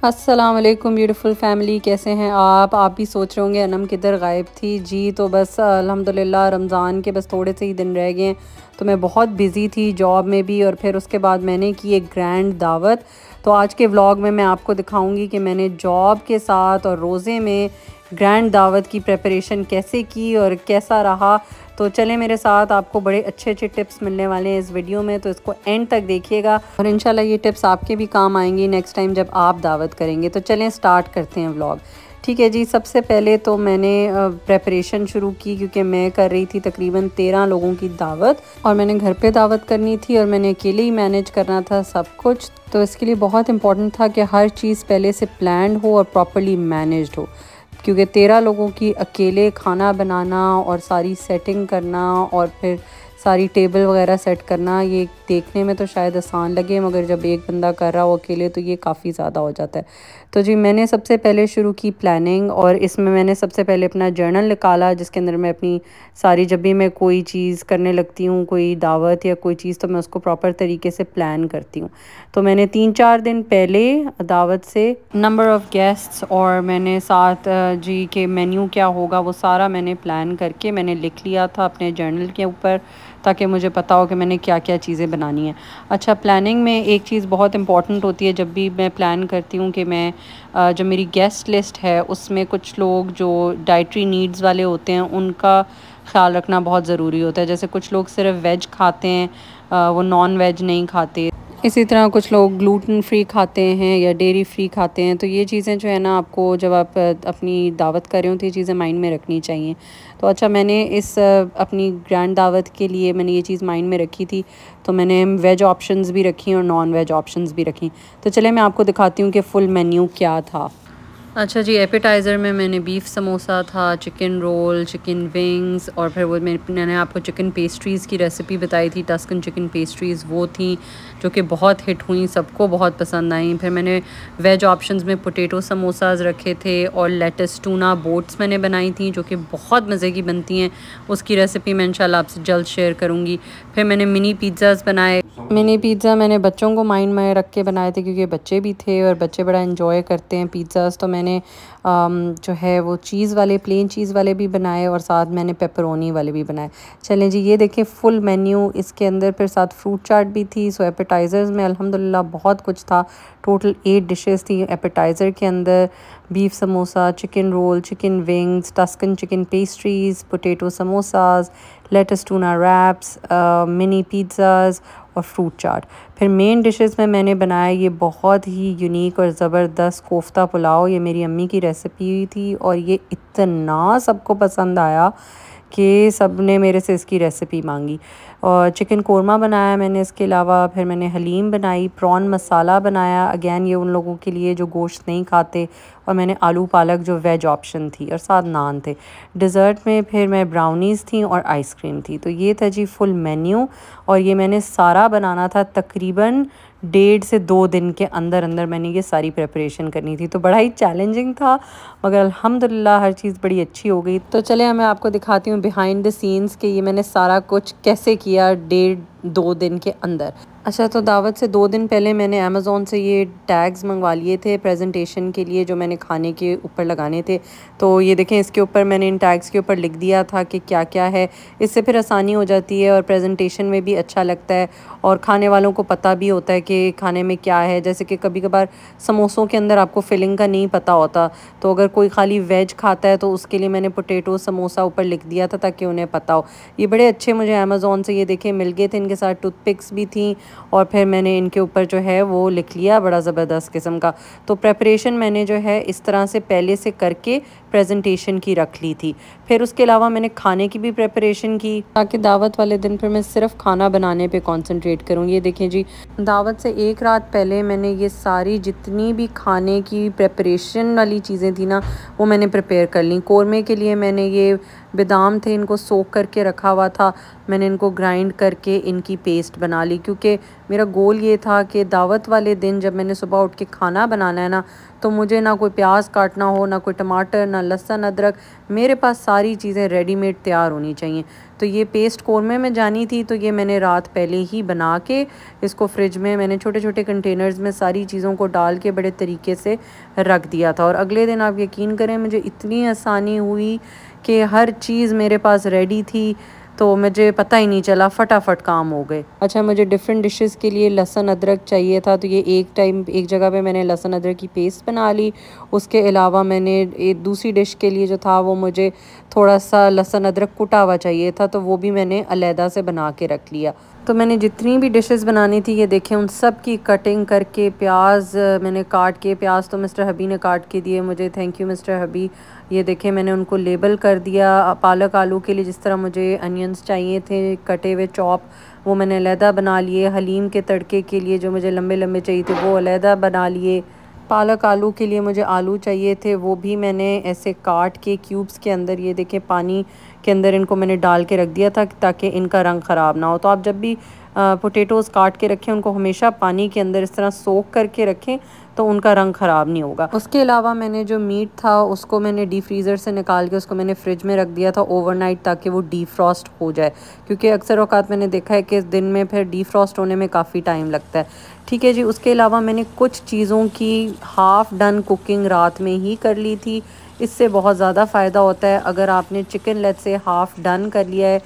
अस्सलाम वालेकुम beautiful family, कैसे हैं आप भी सोच रहे होंगे अनम किधर गायब थी। जी तो बस अल्हम्दुलिल्लाह रमज़ान के बस थोड़े से ही दिन रह गए हैं, तो मैं बहुत बिज़ी थी जॉब में भी, और फिर उसके बाद मैंने की एक ग्रैंड दावत। तो आज के व्लॉग में मैं आपको दिखाऊंगी कि मैंने जॉब के साथ और रोज़े में ग्रैंड दावत की प्रिपरेशन कैसे की और कैसा रहा। तो चलें मेरे साथ, आपको बड़े अच्छे अच्छे टिप्स मिलने वाले हैं इस वीडियो में, तो इसको एंड तक देखिएगा और इंशाल्लाह ये टिप्स आपके भी काम आएंगी नेक्स्ट टाइम जब आप दावत करेंगे। तो चलें स्टार्ट करते हैं व्लॉग। ठीक है जी, सबसे पहले तो मैंने प्रेपरेशन शुरू की क्योंकि मैं कर रही थी तकरीबन 13 लोगों की दावत, और मैंने घर पे दावत करनी थी और मैंने अकेले ही मैनेज करना था सब कुछ। तो इसके लिए बहुत इंपॉर्टेंट था कि हर चीज़ पहले से प्लान्ड हो और प्रॉपर्ली मैनेज्ड हो, क्योंकि 13 लोगों की अकेले खाना बनाना और सारी सेटिंग करना और फिर सारी टेबल वगैरह सेट करना, ये देखने में तो शायद आसान लगे, मगर जब एक बंदा कर रहा हो अकेले तो ये काफ़ी ज़्यादा हो जाता है। तो जी मैंने सबसे पहले शुरू की प्लानिंग, और इसमें मैंने सबसे पहले अपना जर्नल निकाला जिसके अंदर मैं अपनी सारी, जब भी मैं कोई चीज़ करने लगती हूँ, कोई दावत या कोई चीज़, तो मैं उसको प्रॉपर तरीके से प्लान करती हूँ। तो मैंने 3-4 दिन पहले दावत से नंबर ऑफ़ गेस्ट्स और मैंने साथ जी के मेन्यू क्या होगा वो सारा मैंने प्लान करके मैंने लिख लिया था अपने जर्नल के ऊपर, ताकि मुझे पता हो कि मैंने क्या क्या चीज़ें बनानी है। अच्छा, प्लानिंग में एक चीज़ बहुत इंपॉर्टेंट होती है जब भी मैं प्लान करती हूँ कि मैं जो मेरी गेस्ट लिस्ट है उसमें कुछ लोग जो डाइटरी नीड्स वाले होते हैं उनका ख्याल रखना बहुत ज़रूरी होता है। जैसे कुछ लोग सिर्फ वेज खाते हैं, वो नॉन वेज नहीं खाते। इसी तरह कुछ लोग ग्लूटेन फ्री खाते हैं या डेयरी फ्री खाते हैं। तो ये चीज़ें जो है ना, आपको जब आप अपनी दावत कर रहे हो तो ये चीज़ें माइंड में रखनी चाहिए। तो अच्छा, मैंने इस अपनी ग्रैंड दावत के लिए मैंने ये चीज़ माइंड में रखी थी, तो मैंने वेज ऑप्शंस भी रखी और नॉन वेज ऑप्शंस भी रखी। तो चले मैं आपको दिखाती हूँ कि फ़ुल मेन्यू क्या था। अच्छा जी, एपेटाइज़र में मैंने बीफ समोसा था, चिकन रोल, चिकन विंग्स, और फिर वो मैंने आपको चिकन पेस्ट्रीज़ की रेसिपी बताई थी, टस्कन चिकन पेस्ट्रीज़ वो थी जो कि बहुत हिट हुई, सबको बहुत पसंद आई। फिर मैंने वेज ऑप्शंस में पोटैटो समोसाज रखे थे और लेटस टूना बोट्स मैंने बनाई थी जो कि बहुत मज़े की बनती हैं। उसकी रेसिपी मैं इंशाल्लाह आपसे जल्द शेयर करूँगी। फिर मैंने मिनी पिज़्ज़ाज़ बनाए। मिनी पिज़्ज़ा मैंने बच्चों को माइंड में रख के बनाए थे क्योंकि बच्चे भी थे और बच्चे बड़ा एंजॉय करते हैं पिज़्ज़ाज़। तो मैंने जो है वो चीज़ वाले, प्लेन चीज़ वाले भी बनाए और साथ मैंने पेपरोनी वाले भी बनाए। चलें जी, ये देखें फुल मेन्यू इसके अंदर। फिर साथ फ्रूट चाट भी थी। सो एपेटाइज़र्स में अल्हम्दुलिल्लाह बहुत कुछ था। टोटल 8 डिशेस थी एपेटाइज़र के अंदर। Beef samosa, chicken roll, chicken wings, Tuscan chicken pastries, potato samosas, lettuce tuna wraps, mini pizzas और फ्रूट चाट। फिर मेन डिशेस में मैंने बनाया ये बहुत ही यूनिक और ज़बरदस्त कोफ्ता पुलाव। ये मेरी अम्मी की रेसिपी थी और ये इतना सबको पसंद आया कि सब ने मेरे से इसकी रेसिपी मांगी। और चिकन कोरमा बनाया मैंने इसके अलावा। फिर मैंने हलीम बनाई, प्रॉन मसाला बनाया, अगेन ये उन लोगों के लिए जो गोश्त नहीं खाते। और मैंने आलू पालक जो वेज ऑप्शन थी, और साथ नान थे। डिज़र्ट में फिर मैं ब्राउनीज़ थी और आइसक्रीम थी। तो ये था जी फुल मेन्यू, और ये मैंने सारा बनाना था तकरीबन 1.5 से 2 दिन के अंदर अंदर मैंने ये सारी प्रिपरेशन करनी थी। तो बड़ा ही चैलेंजिंग था, मगर अल्हम्दुलिल्लाह हर चीज़ बड़ी अच्छी हो गई। तो चले मैं आपको दिखाती हूँ बिहाइंड द सीन्स कि ये मैंने सारा कुछ कैसे किया 1.5-2 दिन के अंदर। अच्छा, तो दावत से 2 दिन पहले मैंने अमेज़ोन से ये टैग्स मंगवा लिए थे प्रेजेंटेशन के लिए, जो मैंने खाने के ऊपर लगाने थे। तो ये देखें, इसके ऊपर मैंने इन टैग्स के ऊपर लिख दिया था कि क्या क्या है। इससे फिर आसानी हो जाती है और प्रेजेंटेशन में भी अच्छा लगता है, और खाने वालों को पता भी होता है कि खाने में क्या है। जैसे कि कभी कभार समोसों के अंदर आपको फिलिंग का नहीं पता होता, तो अगर कोई खाली वेज खाता है तो उसके लिए मैंने पोटैटो समोसा ऊपर लिख दिया था ताकि उन्हें पता हो। ये बड़े अच्छे मुझे अमेज़ोन से ये देखें मिल गए थे। इनके साथ टूथपिक्स भी थी, और फिर मैंने इनके ऊपर जो है वो लिख लिया बड़ा ज़बरदस्त किस्म का। तो प्रेपरेशन मैंने जो है इस तरह से पहले से करके प्रेजेंटेशन की रख ली थी। फिर उसके अलावा मैंने खाने की भी प्रेपरेशन की, ताकि दावत वाले दिन फिर मैं सिर्फ खाना बनाने पे कंसंट्रेट करूँ। ये देखें जी, दावत से एक रात पहले मैंने ये सारी जितनी भी खाने की प्रेपरेशन वाली चीज़ें थी ना, वो मैंने प्रिपेयर कर ली। कोरमे के लिए मैंने ये बादाम थे, इनको सोक करके रखा हुआ था, मैंने इनको ग्राइंड करके इनकी पेस्ट बना ली। क्योंकि मेरा गोल ये था कि दावत वाले दिन जब मैंने सुबह उठ के खाना बनाना है ना, तो मुझे ना कोई प्याज काटना हो, ना कोई टमाटर, ना लहसुन अदरक, मेरे पास सारी चीज़ें रेडीमेड तैयार होनी चाहिए। तो ये पेस्ट कौरमे में जानी थी, तो ये मैंने रात पहले ही बना के इसको फ्रिज में मैंने छोटे छोटे कंटेनर्स में सारी चीज़ों को डाल के बड़े तरीके से रख दिया था। और अगले दिन आप यकीन करें मुझे इतनी आसानी हुई कि हर चीज़ मेरे पास रेडी थी, तो मुझे पता ही नहीं चला, फटाफट काम हो गए। अच्छा, मुझे डिफरेंट डिशेस के लिए लहसुन अदरक चाहिए था, तो ये एक जगह पे मैंने लहसुन अदरक की पेस्ट बना ली। उसके अलावा मैंने एक दूसरी डिश के लिए जो था वो मुझे थोड़ा सा लहसुन अदरक कुटा हुआ चाहिए था, तो वो भी मैंने अलहदा से बना के रख लिया। तो मैंने जितनी भी डिशेस बनानी थी ये देखें उन सब की कटिंग करके, प्याज मैंने काट के, प्याज तो मिस्टर हबी ने काट के दिए मुझे, थैंक यू मिस्टर हबी। ये देखें मैंने उनको लेबल कर दिया। पालक आलू के लिए जिस तरह मुझे अनियंस चाहिए थे कटे हुए चॉप, वो मैंने अलहदा बना लिए। हलीम के तड़के के लिए जो मुझे लंबे लंबे चाहिए थे वो अलहदा बना लिए। पालक आलू के लिए मुझे आलू चाहिए थे, वो भी मैंने ऐसे काट के क्यूब्स के अंदर, ये देखें पानी के अंदर इनको मैंने डाल के रख दिया था ताकि इनका रंग ख़राब ना हो। तो आप जब भी पोटैटोज़ काट के रखें उनको हमेशा पानी के अंदर इस तरह सोक करके रखें, तो उनका रंग ख़राब नहीं होगा। उसके अलावा मैंने जो मीट था उसको मैंने डीप फ्रीज़र से निकाल के उसको मैंने फ्रिज में रख दिया था ओवरनाइट, ताकि वो डीफ्रॉस्ट हो जाए। क्योंकि अक्सर औक़ात मैंने देखा है कि दिन में फिर डीफ्रॉस्ट होने में काफ़ी टाइम लगता है। ठीक है जी। उसके अलावा मैंने कुछ चीज़ों की हाफ़ डन कुकिंग रात में ही कर ली थी। इससे बहुत ज़्यादा फ़ायदा होता है। अगर आपने चिकन लेट से हाफ़ डन कर लिया है,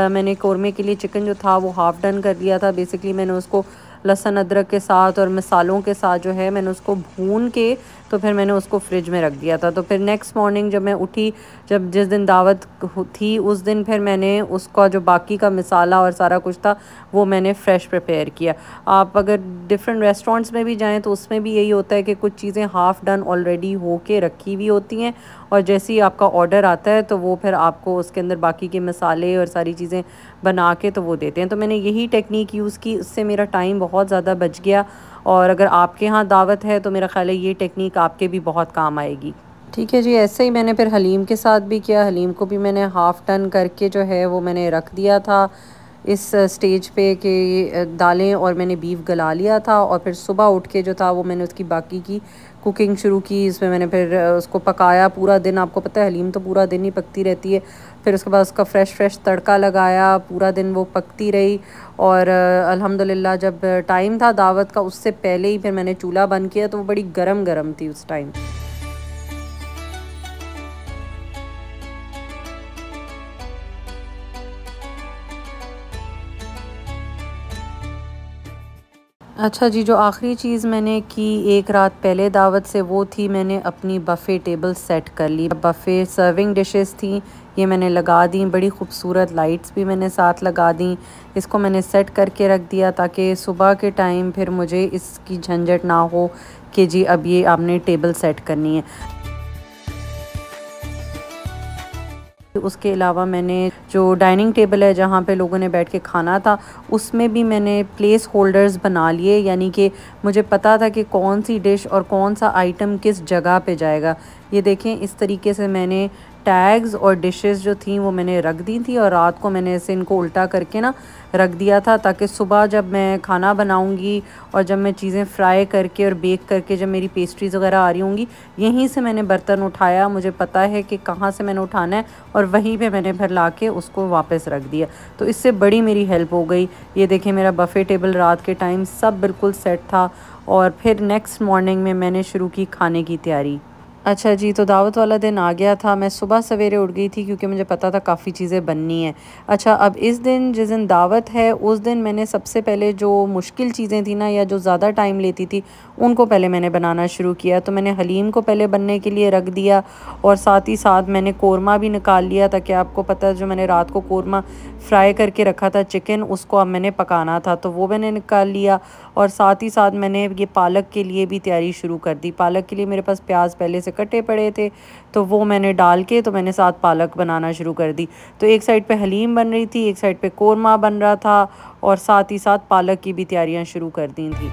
मैंने कौरमे के लिए चिकन जो था वो हाफ़ डन कर लिया था। बेसिकली मैंने उसको लहसुन अदरक के साथ और मसालों के साथ जो है मैंने उसको भून के तो फिर मैंने उसको फ्रिज में रख दिया था। तो फिर नेक्स्ट मॉर्निंग जब मैं उठी, जब जिस दिन दावत थी उस दिन फिर मैंने उसका जो बाकी का मसाला और सारा कुछ था वो मैंने फ़्रेश प्रिपेयर किया। आप अगर डिफरेंट रेस्टोरेंट्स में भी जाएं तो उसमें भी यही होता है कि कुछ चीज़ें हाफ़ डन ऑलरेडी हो के रखी हुई होती हैं, और जैसे ही आपका ऑर्डर आता है तो वो फिर आपको उसके अंदर बाकी के मसाले और सारी चीज़ें बना के तो वो देते हैं। तो मैंने यही टेक्निक यूज़ की, उससे मेरा टाइम बहुत ज़्यादा बच गया। और अगर आपके यहाँ दावत है तो मेरा ख़्याल है ये टेक्निक आपके भी बहुत काम आएगी। ठीक है जी। ऐसे ही मैंने फिर हलीम के साथ भी किया। हलीम को भी मैंने हाफ़ टन करके जो है वो मैंने रख दिया था इस स्टेज पे कि दालें, और मैंने बीफ गला लिया था। और फिर सुबह उठ के जो था वो मैंने उसकी बाकी की कुकिंग शुरू की। इसमें मैंने फिर उसको पकाया पूरा दिन। आपको पता है हलीम तो पूरा दिन ही पकती रहती है। फिर उसके बाद उसका फ़्रेश तड़का लगाया, पूरा दिन वो पकती रही। और अल्हम्दुलिल्लाह जब टाइम था दावत का उससे पहले ही फिर मैंने चूल्हा बंद किया, तो वो बड़ी गरम थी उस टाइम। अच्छा जी, जो आखिरी चीज़ मैंने की एक रात पहले दावत से, वो थी मैंने अपनी बफ़े टेबल सेट कर ली। बफ़े सर्विंग डिशेस थी, ये मैंने लगा दी। बड़ी खूबसूरत लाइट्स भी मैंने साथ लगा दी। इसको मैंने सेट करके रख दिया ताकि सुबह के टाइम फिर मुझे इसकी झंझट ना हो कि जी अब ये आपने टेबल सेट करनी है। उसके अलावा मैंने जो डाइनिंग टेबल है जहाँ पे लोगों ने बैठ के खाना था, उसमें भी मैंने प्लेस होल्डर्स बना लिए, यानी कि मुझे पता था कि कौन सी डिश और कौन सा आइटम किस जगह पे जाएगा। ये देखें इस तरीके से मैंने टैग्स और डिशेस जो थी वो मैंने रख दी थी, और रात को मैंने ऐसे इनको उल्टा करके ना रख दिया था ताकि सुबह जब मैं खाना बनाऊंगी और जब मैं चीज़ें फ्राई करके और बेक करके जब मेरी पेस्ट्रीज़ वगैरह आ रही होंगी, यहीं से मैंने बर्तन उठाया, मुझे पता है कि कहाँ से मैंने उठाना है, और वहीं पे मैंने फिर ला के उसको वापस रख दिया। तो इससे बड़ी मेरी हेल्प हो गई। ये देखें मेरा बफ़े टेबल रात के टाइम सब बिल्कुल सेट था। और फिर नेक्स्ट मॉर्निंग में मैंने शुरू की खाने की तैयारी। अच्छा जी, तो दावत वाला दिन आ गया था। मैं सुबह सवेरे उठ गई थी क्योंकि मुझे पता था काफ़ी चीज़ें बननी है। अच्छा, अब इस दिन जिस दिन दावत है उस दिन मैंने सबसे पहले जो मुश्किल चीज़ें थी ना, या जो ज़्यादा टाइम लेती थी, उनको पहले मैंने बनाना शुरू किया। तो मैंने हलीम को पहले बनने के लिए रख दिया, और साथ ही साथ मैंने कोरमा भी निकाल लिया, ताकि आपको पता है जो मैंने रात को कोरमा फ्राई करके रखा था चिकन, उसको अब मैंने पकाना था, तो वो मैंने निकाल लिया। और साथ ही साथ मैंने ये पालक के लिए भी तैयारी शुरू कर दी। पालक के लिए मेरे पास प्याज पहले से कटे पड़े थे, तो वो मैंने डाल के तो मैंने साथ पालक बनाना शुरू कर दी। तो एक साइड पे हलीम बन रही थी, एक साइड पे कोरमा बन रहा था, और साथ ही साथ पालक की भी तैयारियां शुरू कर दी थी।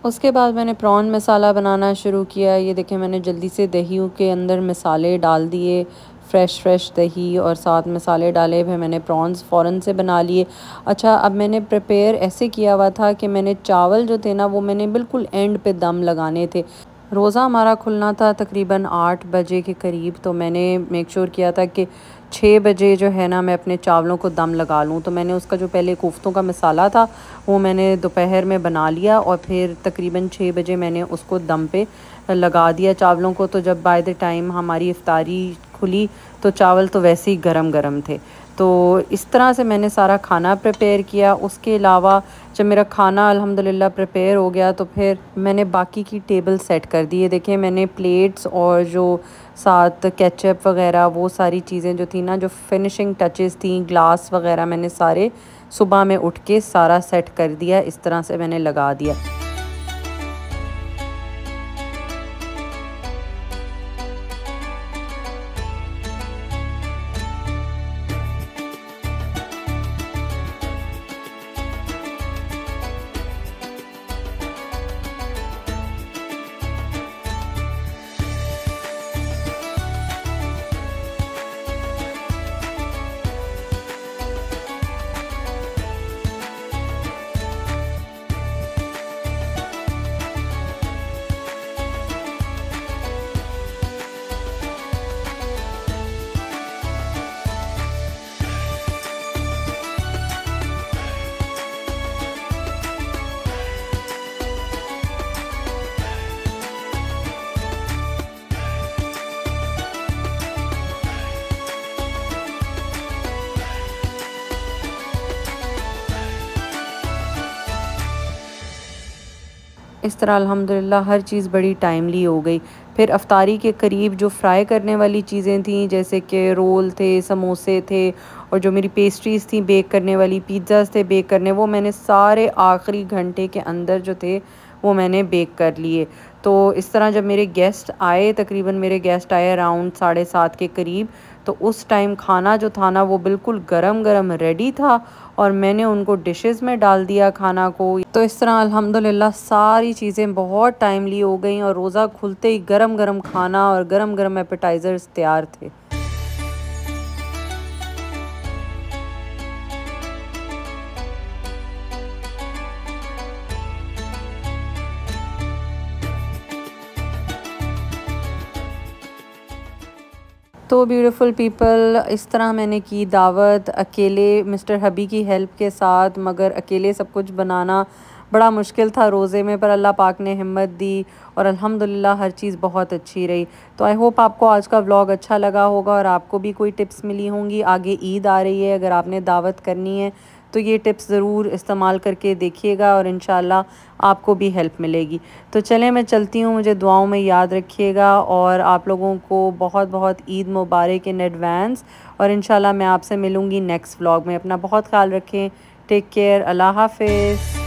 उसके बाद मैंने प्रॉन मसाला बनाना शुरू किया। ये देखें, मैंने जल्दी से दही के अंदर मसाले डाल दिए, फ़्रेश दही और साथ मसाले डाले, फिर मैंने प्रॉन्स फ़ौरन से बना लिए। अच्छा, अब मैंने प्रिपेयर ऐसे किया हुआ था कि मैंने चावल जो थे ना वो मैंने बिल्कुल एंड पे दम लगाने थे। रोज़ा हमारा खुलना था तकरीबन 8 बजे के करीब, तो मैंने मेक श्योर किया था कि 6 बजे जो है ना मैं अपने चावलों को दम लगा लूँ। तो मैंने उसका जो पहले कोफ्तों का मसाला था वो मैंने दोपहर में बना लिया और फिर तकरीबन 6 बजे मैंने उसको दम पे लगा दिया चावलों को। तो जब बाय द टाइम हमारी इफ्तारी खुली तो चावल तो वैसे ही गरम गरम थे। तो इस तरह से मैंने सारा खाना प्रिपेयर किया। उसके अलावा जब मेरा खाना अल्हम्दुलिल्लाह प्रिपेयर हो गया तो फिर मैंने बाकी की टेबल सेट कर दी है। देखिए, मैंने प्लेट्स और जो साथ केचप वगैरह वो सारी चीज़ें जो थी ना, जो फिनिशिंग टचेस थी, ग्लास वगैरह, मैंने सारे सुबह में उठ के सारा सेट कर दिया। इस तरह से मैंने लगा दिया। इस तरह अल्हम्दुलिल्लाह हर चीज़ बड़ी टाइमली हो गई। फिर अफ्तारी के करीब जो फ्राई करने वाली चीज़ें थीं, जैसे कि रोल थे, समोसे थे और जो मेरी पेस्ट्रीज़ थी बेक करने वाली, पिज़्ज़ाज़ थे बेक करने, वो मैंने सारे आखिरी घंटे के अंदर जो थे वो मैंने बेक कर लिए। तो इस तरह जब मेरे गेस्ट आए, तकरीबन मेरे गेस्ट आए अराउंड 7:30 के करीब, तो उस टाइम खाना जो था ना वो बिल्कुल गरम गरम रेडी था और मैंने उनको डिशेस में डाल दिया खाना को। तो इस तरह अल्हम्दुलिल्लाह सारी चीज़ें बहुत टाइमली हो गई और रोज़ा खुलते ही गरम गरम खाना और गरम गरम एपेटाइज़र्स तैयार थे। तो ब्यूटीफुल पीपल, इस तरह मैंने की दावत अकेले मिस्टर हबी की हेल्प के साथ, मगर अकेले सब कुछ बनाना बड़ा मुश्किल था रोज़े में, पर अल्लाह पाक ने हिम्मत दी और अल्हम्दुलिल्लाह हर चीज़ बहुत अच्छी रही। तो आई होप आपको आज का व्लॉग अच्छा लगा होगा और आपको भी कोई टिप्स मिली होंगी। आगे ईद आ रही है, अगर आपने दावत करनी है तो ये टिप्स ज़रूर इस्तेमाल करके देखिएगा और इंशाल्लाह आपको भी हेल्प मिलेगी। तो चलें, मैं चलती हूँ, मुझे दुआओं में याद रखिएगा और आप लोगों को बहुत बहुत ईद मुबारक इन एडवांस। और इंशाल्लाह मैं आपसे मिलूँगी नेक्स्ट व्लॉग में। अपना बहुत ख्याल रखें। Take care. अल्लाह हाफ़िज़।